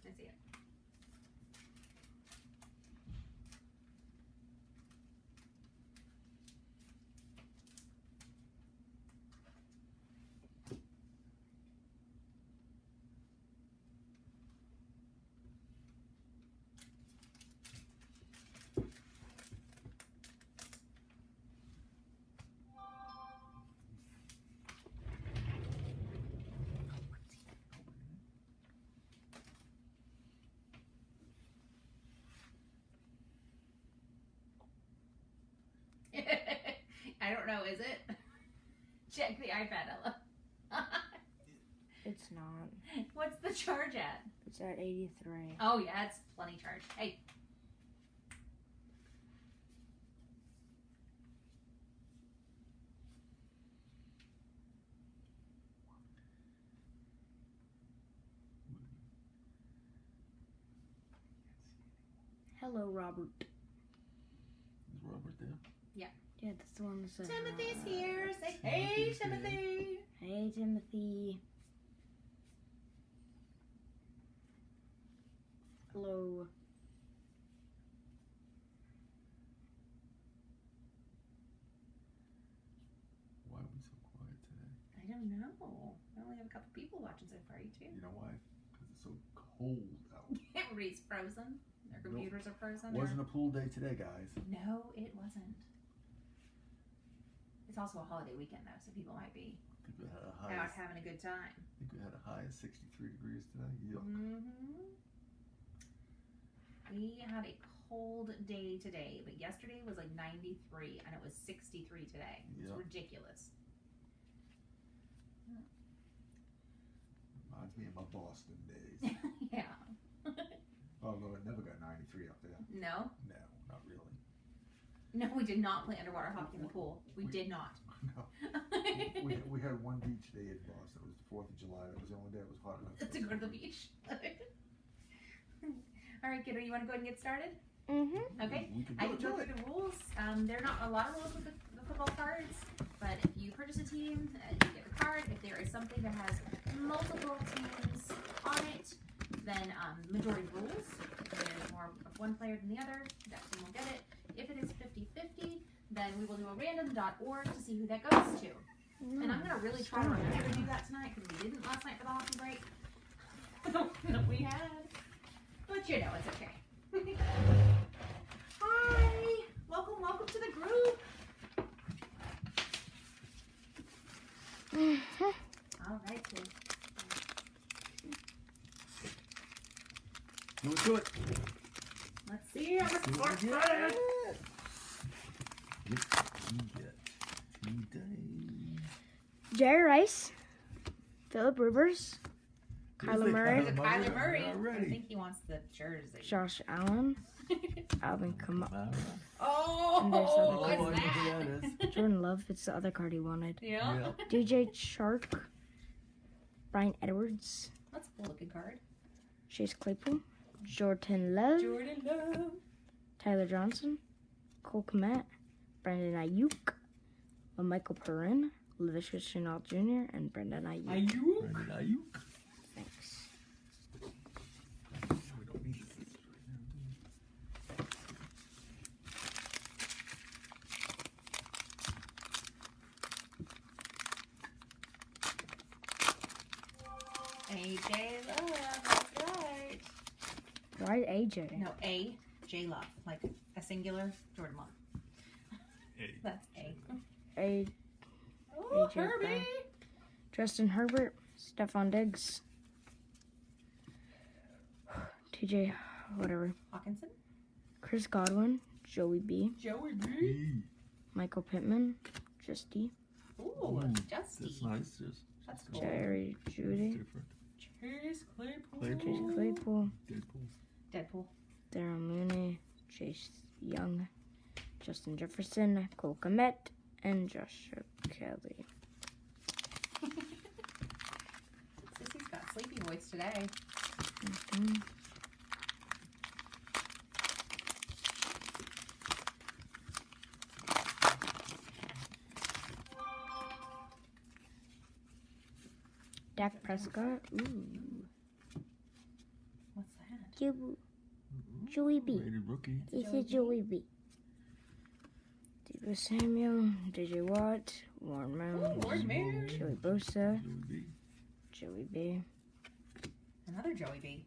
I see it. I don't know, is it? Check the iPad, Ella. It's not. What's the charge at? It's at 83. Oh yeah, it's plenty charge. Hey. Hello, Robert. Is Robert there? Yeah, that's the one that said. Timothy's here. Say hey, Timothy. Hey, Timothy. Hello. Why are we so quiet today? I don't know. I only have a couple people watching so far. You too? You know why? Because it's so cold out. Everybody's frozen. Their computers are frozen. Wasn't a pool day today, guys. No, it wasn't. It's also a holiday weekend though, so people might be I think we had a high. out having a good time. I think we had a high of 63 degrees today. Yuck. We had a cold day today, but yesterday was like 93 and it was 63 today. It's Yep. ridiculous. Reminds me of my Boston days. Yeah. Although it never got 93 up there. No? No, not really. No, we did not play underwater hockey in the pool. We did not. No. we had one beach day in Boston. It was the 4th of July. That was the only day it was hot enough To go to the beach. All right, kiddo, you want to go ahead and get started? Mm-hmm. Okay. We can I do can go it. through the rules. There are not a lot of rules with the football cards, but if you purchase a team, you get a card. If there is something that has multiple teams on it, then majority rules. If there's more of one player than the other, that team will get it. If it is 50-50, then we will do a random.org to see who that goes to. And I'm going to really try to remember to do that tonight because we didn't last night for the hockey break. That we had. But you know, it's okay. Hi! Welcome to the group. All right, kid. Do it. Let's see how much See more what we started. get today. Jerry Rice, Philip Rivers, Kyler the Murray, There's a Kyler Murray. I Already. think he wants the jersey. Josh Allen, Alvin Kamara, Oh, And there's other what's I know who that? that is. Jordan Love. It's the other card he wanted. Yeah. DJ Chark, Brian Edwards, That's a cool looking card. Chase Claypool, Jordan Love, Jordan Love. Tyler Johnson, Cole Kmet, Brandon Ayuk, Michael Perrin, Laviska Shenault Jr., and Brendan Ayuk. Brandon Ayuk. Thanks. We don't need this right now, do we? AJ Love. That's right. Right, AJ. No, A. J Love. Like a singular Jordan Love. Hey. That's A. A. Oh, AJ Herbie. Brown. Justin Herbert, Stephon Diggs, TJ, whatever, Hawkinson. Chris Godwin, Joey B, Joey B. Hey. Michael Pittman, Justy, Ooh, Justy. That's nice. That's cool. Jerry Judy, Different. Chase Claypool. Chase Claypool, Deadpool. Deadpool. Darren Mooney, Chase Young, Justin Jefferson, Cole Kmet, and Joshua Kelly. Sissy's got sleepy voice today. Mhm. Dak Prescott. Ooh. What's that? Joey B. Rated rookie. It's a Joey B. Debo Samuel, DJ Watt, Warren Moon, Lord Moon. Joey Bosa, Joey B. Joey B. Another Joey B.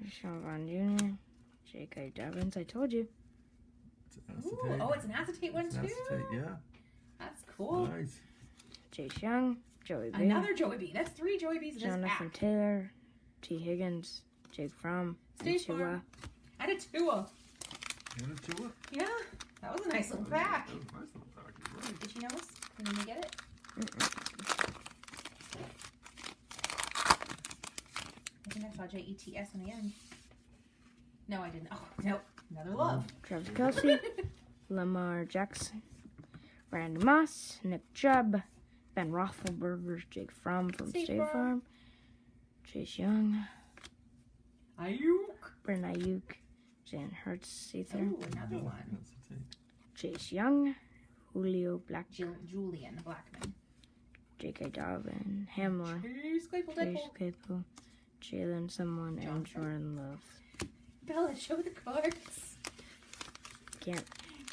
Sean Vaughn Jr., J.K. Dobbins. I told you. It's an Ooh, acetate. oh, it's an acetate one It's too. an acetate, yeah. That's cool. Nice. Chase Young, Joey B. Another Joey B. That's 3 Joey B's in this Jonathan pack. Taylor, T. Higgins, Jake Fromm, State Tua. Farm. And a Tua. You want to chew it? Yeah, that was a nice little pack. That was a nice little pack. You're right. Did you notice? Did you get it? I think I saw JETS in the end. No, I didn't. Oh, nope. Another love. Travis Kelsey, Lamar Jackson, Randy Moss, Nick Chubb, Ben Roethlisberger, Jake Fromm from State State Farm. Farm, Chase Young, Ayuk. Brandon Ayuk, Jan Hurts, Seather, Ooh, another one. Acetate. Chase Young, Julio Black, Julian Blackman. J.K. Dobbin, Hamler, Chase Claypool Chase Deadpool. Claypool, Jalen Someone, and Johnson. Jordan Love. Bella, show the cards. Can't,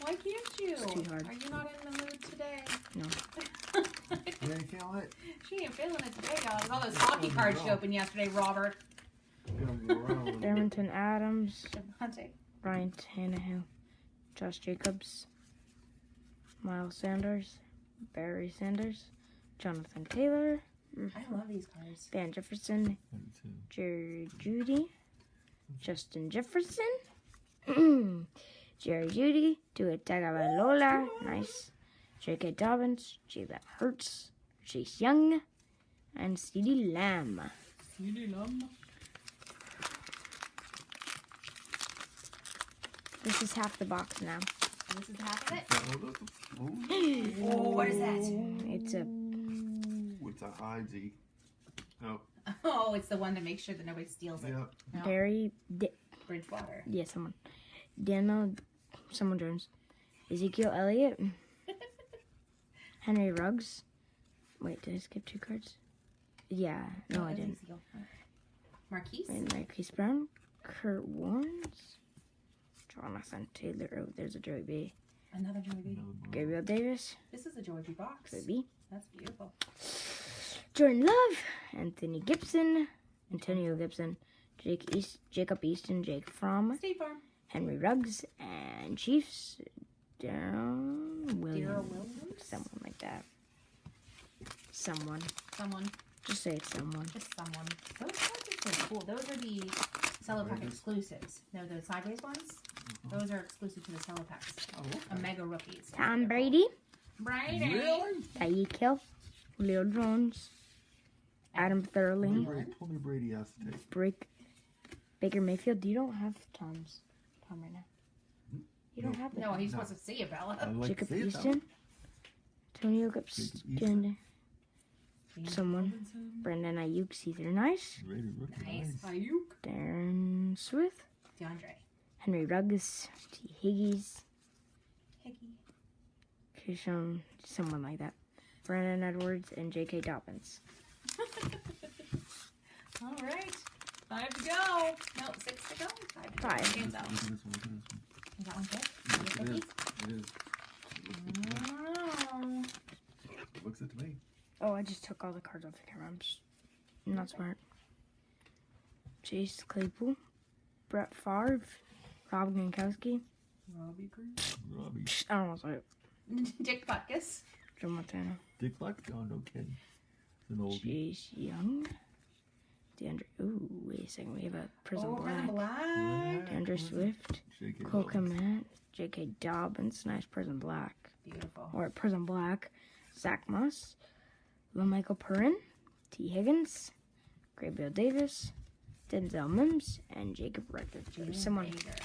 Why can't you? It's too hard. Are you not in the mood today? no. Yeah, you can't let. She ain't feeling it today, y'all. There's all those hockey cards she opened yesterday, Robert. You don't go around a little bit. Darrington Adams, Devontae. Ryan Tannehill, Josh Jacobs, Miles Sanders, Barry Sanders, Jonathan Taylor, I love these cards. Van Jefferson, Jerry Judy, Justin Jefferson, Jerry Judy, Tua Tagovailoa, nice, J.K. Dobbins, Jalen Hurts, Chase Young, and CeeDee Lamb. This is half the box now. This is half of it. Ooh, Oh, what is that? It's a it's a high Z. Oh, Oh, it's the one to make sure that nobody steals it. yeah. No. Barry, Bridgewater. someone, Daniel, someone Jones, Ezekiel Elliott, Henry Ruggs. Wait, did I skip 2 cards? Yeah, no, I didn't. Marquise. And Marquise Brown, Kurt Warnes, Jonathan Taylor. Oh, there's a Joey B. Another Joey B. Gabriel Davis, This is a Joey B box. Joey B. That's beautiful. Jordan Love, Anthony Gibson, Antonio Gibson, Jacob Easton, Jake Fromm, State Farm. Henry Ruggs, and Chiefs, Darryl Williams. Williams. Someone like that. Someone. Someone. Just say someone. Just someone. Those cards are so cool. Those are the Cello Pack exclusives. No, the sideways ones. Those are exclusive to the Cello Packs. Oh, okay. A mega rookies. Tom Brady, Brady. Really? Tyreek Hill, Leo Jones, Adam Thurling, Pull me Brady acetate. Baker Mayfield. You don't have Tom right now. You don't have it. No, he's supposed to see it, Bella. I'd like Jacob to see it, though. Easton, Antonio Jacob Gibson, Easton. someone. Brandon Ayuk, Caesar Nice, Rated rookie. Nice. Nice. Ayuk. Darren Swift, DeAndre. Henry Ruggs, T. Higgies, Hickey. Keyshawn, someone like that. Brandon Edwards, and J.K. Dobbins. All right. 5 to go. No, 6 to go. 5 to go. Five. Hands out. Look at this one. Look at this one. Is that one good? Yes, it is. Hickey? It is. Oh. It looks it to me. Oh, I just took all the cards off the camera. I'm just not smart. Chase Claypool, Brett Favre, Rob Gronkowski. Robbie Green. Robbie. I don't know what's right. Dick Butkus. Joe Montana. Dick Black? Oh, no kidding. It's an oldie. Chase Young. DeAndre. Ooh, wait a second. We have a Prism Black. Black. DeAndre Swift. J.K. Cole Dobbins. Kmet. J.K. Dobbins. Nice Prism Black. Beautiful. Or Prism Black. Zach Moss. LaMichael Perrin. T. Higgins. Gabriel Davis. Denzel Mims. And Jacob Record. Jalen Someone. Rager.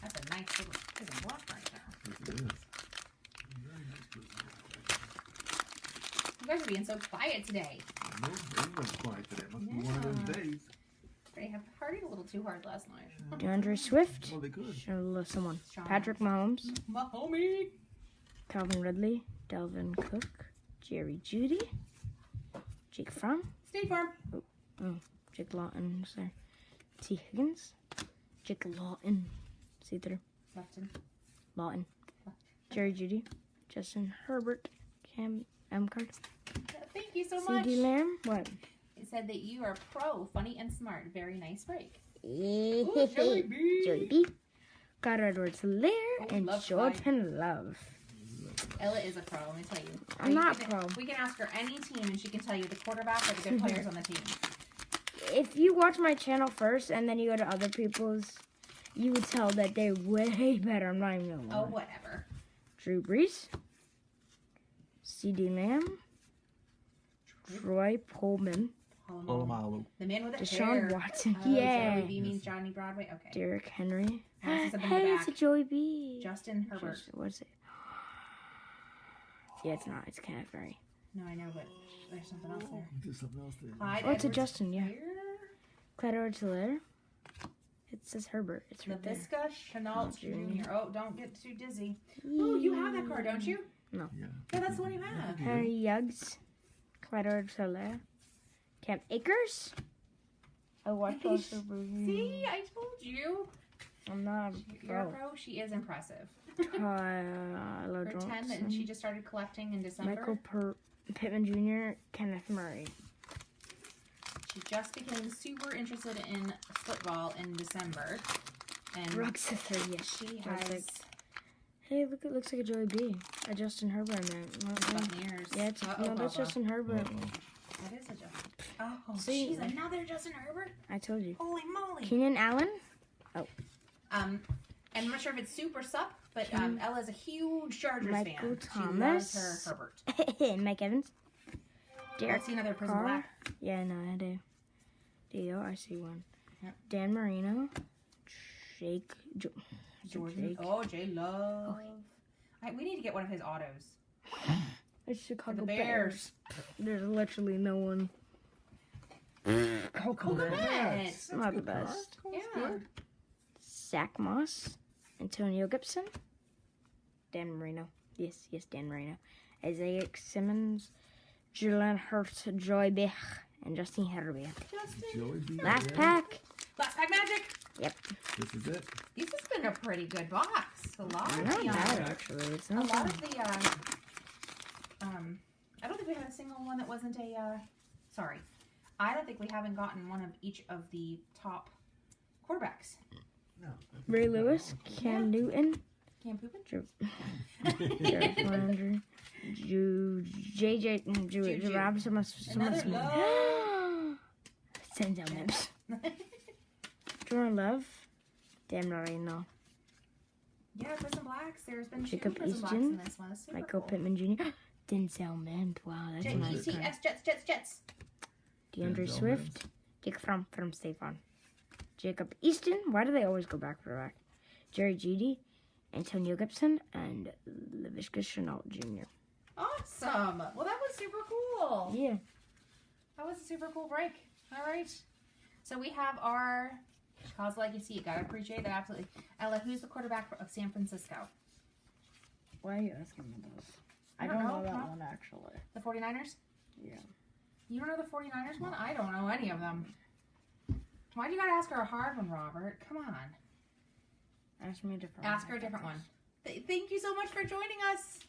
That's a nice little prison block right now. Yes, it is. Very nice person. You guys are being so quiet today. No, everyone's quiet today. Must be one of those days. They have partied a little too hard last night. DeAndre Swift. Oh, they could. Someone. Sean Patrick Mahomes. My homie. Calvin Ridley. Delvin Cook. Jerry Judy. Jake Fromm. State Farm. Jake Lawton. Sorry. T. Higgins. Jake Lawton. See through. Lefton. Lawton. Jerry Judy. Justin Herbert. Cam M card. Thank you so much. CD Lamb. What? It said that you are pro, funny, and smart. Very nice break. Ooh, Joey B. Joey B. Got Edwards Lair and love Jordan Love. Ella is a pro, let me tell you. I'm not pro. We can ask her any team and she can tell you the quarterback or the good players on the team. If you watch my channel first and then you go to other people's, you would tell that they're way better. I'm not even gonna lie. Oh, whatever. Drew Brees. CD Lamb. Troy Pullman. Polamalu. The man with the Deshaun hair. Watson. Oh, Yeah. Joey B means Johnny Broadway. Okay. Derrick Henry. Alice is up in the Hey, it's back. a Joey B. Justin Herbert. What's it? Yeah, it's not. It's Canterbury. No, I know, but there's something else there. There's something else there. Clyde Oh, it's a Edwards Justin, yeah. Helaire. Clyde Edwards Lair. It says Herbert. It's right there. LaVisca Chenault Oh, Jr. Oh, don't get too dizzy. Oh, you have that card, don't you? Yeah. Yeah, that's the one you have. Harry Yuggs. Clyde Edwards Lair. Cam Akers. I watched those. See, I told you. I'm not You're a a pro. She is impressive. Tyler For 10, and Johnson. she just started collecting in December. Michael Pittman Jr. Kenneth Murray. She just became super interested in football in December. And Rock Sister, yes. she That's has like, hey, look, it looks like a Joey B. A Justin Herbert, man. Buccaneers. Yeah, it's, Uh-oh, no, that's Papa. Justin Herbert. That is a Justin. Oh, See? she's another Justin Herbert? I told you. Holy moly. Keenan Allen. And I'm not sure if it's soup or sup, but Ella's a huge Chargers Michael fan. Thomas. She loves her Herbert. Mike Evans. Derek I see another Prism Carr. Black. Yeah, no, I do. There you go. I see one. Yep. Dan Marino. Jake. Jordan. Jake. Oh, J Love. We need to get one of his autos. It's Chicago The Bears. There's literally no one. Coco Bennett. Not the best. Yeah. Zach Moss. Antonio Gibson. Dan Marino. Yes, Dan Marino. Isaiah Simmons. Julian Hurts. Joy Bech. And Justin Herbert. Joey B. Last yeah. pack. Last pack magic. Yep. This is it. This has been a pretty good box. A lot of Not the, bad, actually. It's a not lot bad. of the, I don't think we have a single one that wasn't a, sorry. I don't think we haven't gotten one of each of the top quarterbacks. No. Ray Lewis. Cam Newton. Cam Poopin? Jared Landry. JJ Robinson. Another low. Send down Mims. Jordan Love. Dan Marino. Yeah, Prism Blacks. There's been Jacob two Prism Blacks Easton, in this one. It's super Michael cool. Pittman Jr. Denzel Mims. Wow, that's a nice card. Jets. DeAndre Denzel Swift. Mims. Jacob from State Farm. Jacob Easton. Why do they always go back for back? Jerry Judy. Antonio Gibson. And LaVisca Chenault Jr. Awesome. Well, that was super cool. Yeah. That was a super cool break. All right. So we have our Chicago's Legacy. You gotta appreciate that, absolutely. Ella, who's the quarterback of San Francisco? Why are you asking me this? I don't know that huh? one actually. The 49ers? Yeah. You don't know the 49ers one? I don't know any of them. Why do you gotta ask her a hard one, Robert? Come on. Ask me a different Ask her a different one. Thank you so much for joining us.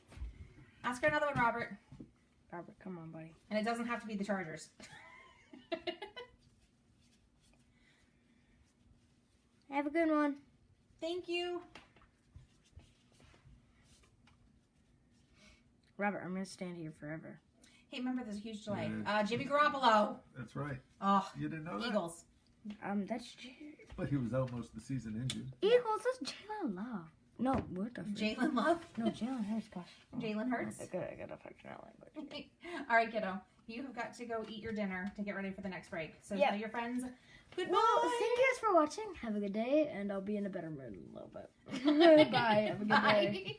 Ask her another one, Robert. Robert, come on, buddy. And it doesn't have to be the Chargers. Have a good one. Thank you. Robert, I'm going to stand here forever. Hey, remember there's a huge delay. Jimmy Garoppolo. That's right. Oh, You didn't know that? Eagles. That's But he was out most of the season injured. Eagles. That's Jalen Love. No, what the frick? Jalen Love. No, Jalen Hurts. Gosh. Jalen Hurts. I gotta affect that language. All right, kiddo. You have got to go eat your dinner to get ready for the next break. So Yeah. tell your friends goodbye. Well, thank you guys for watching. Have a good day, and I'll be in a better mood in a little bit. Bye. Have a good day. Bye.